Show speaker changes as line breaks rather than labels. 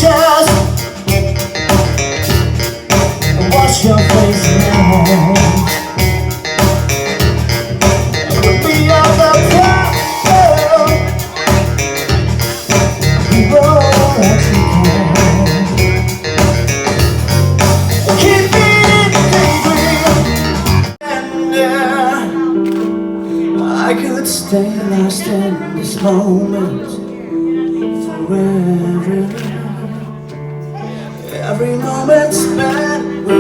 pictures and watch your face now. Put me on the platform, we roll like we can. Keep me in the daydream, and I could stay lost in this moment forever. Every moment spent with